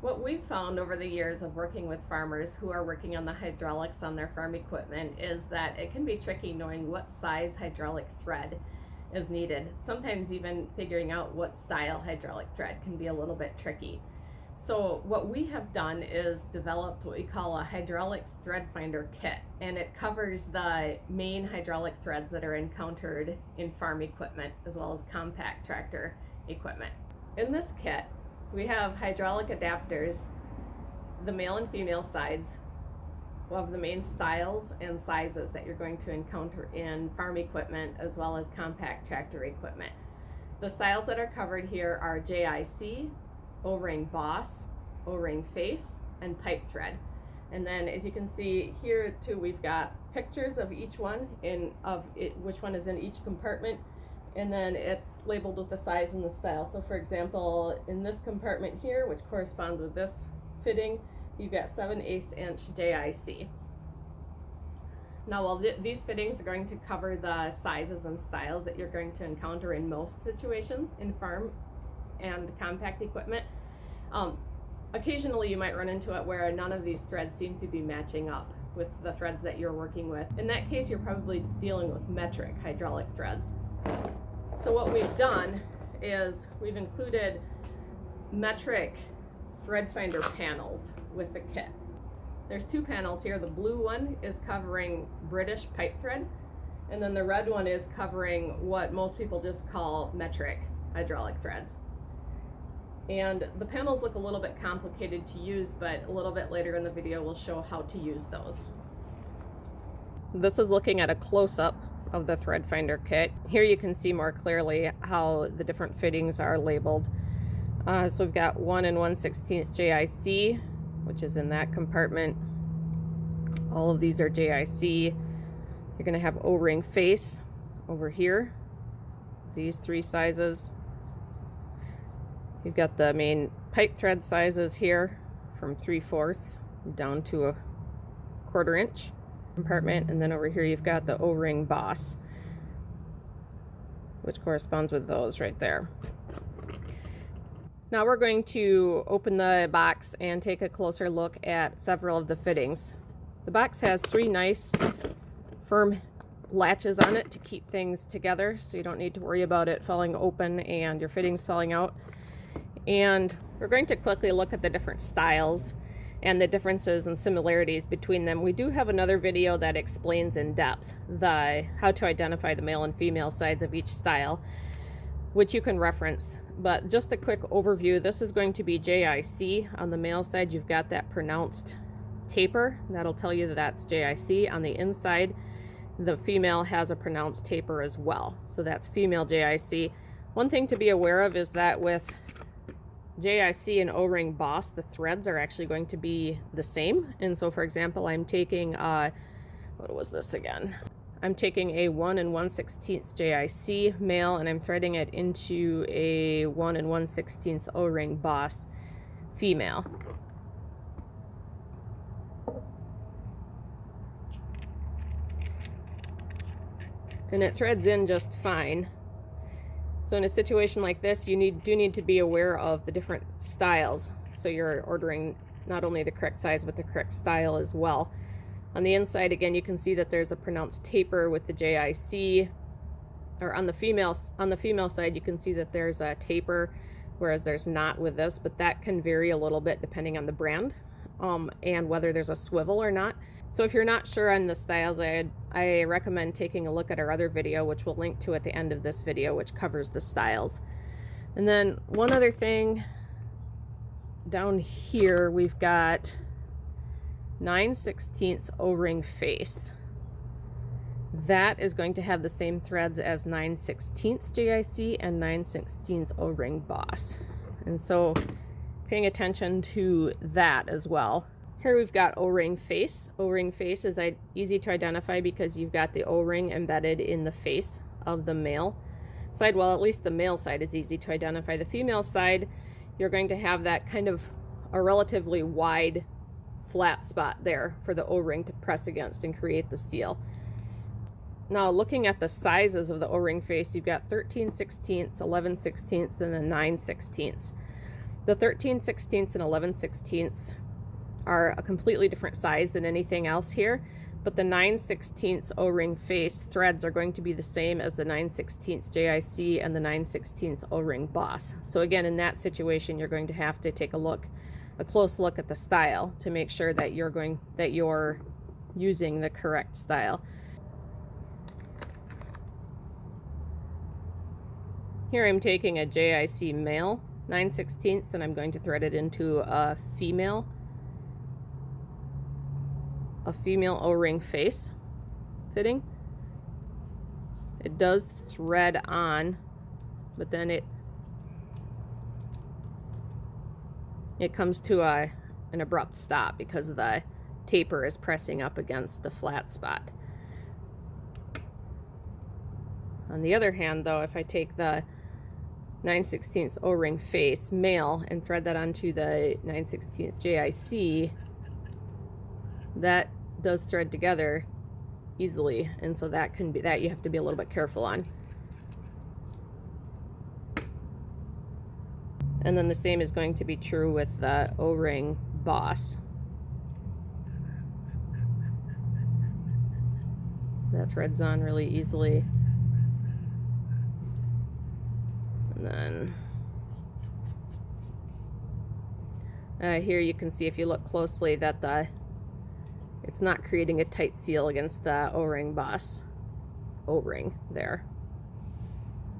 What we've found over the years of working with farmers who are working on the hydraulics on their farm equipment is that it can be tricky knowing what size hydraulic thread is needed. Sometimes even figuring out what style hydraulic thread can be a little bit tricky. So what we have done is developed what we call a hydraulics thread finder kit, and it covers the main hydraulic threads that are encountered in farm equipment as well as compact tractor equipment. In this kit, we have hydraulic adapters, the male and female sides of the main styles and sizes that you're going to encounter in farm equipment as well as compact tractor equipment. The styles that are covered here are JIC, O-ring boss, O-ring face, and pipe thread. And then as you can see here too, we've got pictures of each one which one is in each compartment, and then it's labeled with the size and the style. So for example, in this compartment here, which corresponds with this fitting, you've got 7/8 inch JIC. Now while these fittings are going to cover the sizes and styles that you're going to encounter in most situations in farm and compact equipment, occasionally you might run into it where none of these threads seem to be matching up with the threads that you're working with. In that case, you're probably dealing with metric hydraulic threads. So what we've done is we've included metric thread finder panels with the kit. There's two panels here. The blue one is covering British pipe thread, and then the red one is covering what most people just call metric hydraulic threads. And the panels look a little bit complicated to use, but a little bit later in the video we'll show how to use those. This is looking at a close-up of the thread finder kit. Here you can see more clearly how the different fittings are labeled. So we've got 1 1/16 JIC, which is in that compartment. All of these are JIC. You're going to have O-ring face over here, these three sizes. You've got the main pipe thread sizes here from 3/4 down to a 1/4 inch compartment, and then over here you've got the O-ring boss, which corresponds with those right there. Now we're going to open the box and take a closer look at several of the fittings. The box has three nice firm latches on it to keep things together, so you don't need to worry about it falling open and your fittings falling out. And we're going to quickly look at the different styles and the differences and similarities between them. We do have another video that explains in depth how to identify the male and female sides of each style, which you can reference. But just a quick overview, this is going to be JIC. On the male side, you've got that pronounced taper. That'll tell you that that's JIC. On the inside, the female has a pronounced taper as well. So that's female JIC. One thing to be aware of is that with JIC and O-ring boss, the threads are actually going to be the same. And so for example, I'm taking what was this again? I'm taking a 1 1/16 JIC male and I'm threading it into a 1 1/16 O-ring boss female. And it threads in just fine. So in a situation like this, you do need to be aware of the different styles. So you're ordering not only the correct size, but the correct style as well. On the inside, again, you can see that there's a pronounced taper with the JIC, or on the female side, you can see that there's a taper, whereas there's not with this, but that can vary a little bit depending on the brand and whether there's a swivel or not. So if you're not sure on the styles, I recommend taking a look at our other video, which we'll link to at the end of this video, which covers the styles. And then one other thing, down here we've got 9/16 O-ring face. That is going to have the same threads as 9/16 JIC and 9/16 O-ring boss. And so paying attention to that as well. Here we've got O-ring face. O-ring face is easy to identify because you've got the O-ring embedded in the face of the male side. Well, at least the male side is easy to identify. The female side, you're going to have that kind of a relatively wide flat spot there for the O-ring to press against and create the seal. Now looking at the sizes of the O-ring face, you've got 13/16, 11/16, and then 9/16. The 13/16 and 11/16 are a completely different size than anything else here, but the 9/16 O-ring face threads are going to be the same as the 9/16 JIC and the 9/16 O-ring boss. So again, in that situation, you're going to have to take a close look at the style to make sure that you're using the correct style. Here I'm taking a JIC male 9/16 and I'm going to thread it into a female O-ring face fitting. It does thread on, but then it comes to an abrupt stop because the taper is pressing up against the flat spot. On the other hand, though, if I take the 9/16 O-ring face male and thread that onto the 9/16 JIC, that does thread together easily, and so that you have to be a little bit careful on. And then the same is going to be true with the O-ring boss. That threads on really easily. And then here you can see, if you look closely, that it's not creating a tight seal against the O-ring boss O-ring there.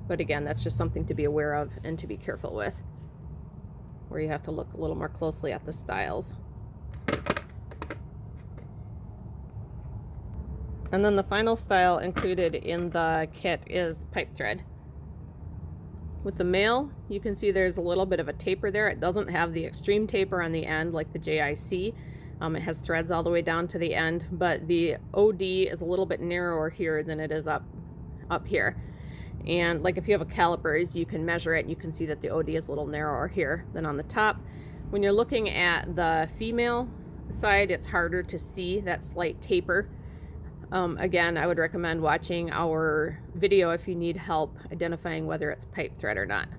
But again, that's just something to be aware of and to be careful with, where you have to look a little more closely at the styles. And then the final style included in the kit is pipe thread. With the male, you can see there's a little bit of a taper there. It doesn't have the extreme taper on the end like the JIC. It has threads all the way down to the end, but the OD is a little bit narrower here than it is up here. And like if you have a calipers, you can measure it and you can see that the OD is a little narrower here than on the top. When you're looking at the female side, it's harder to see that slight taper. Again, I would recommend watching our video if you need help identifying whether it's pipe thread or not.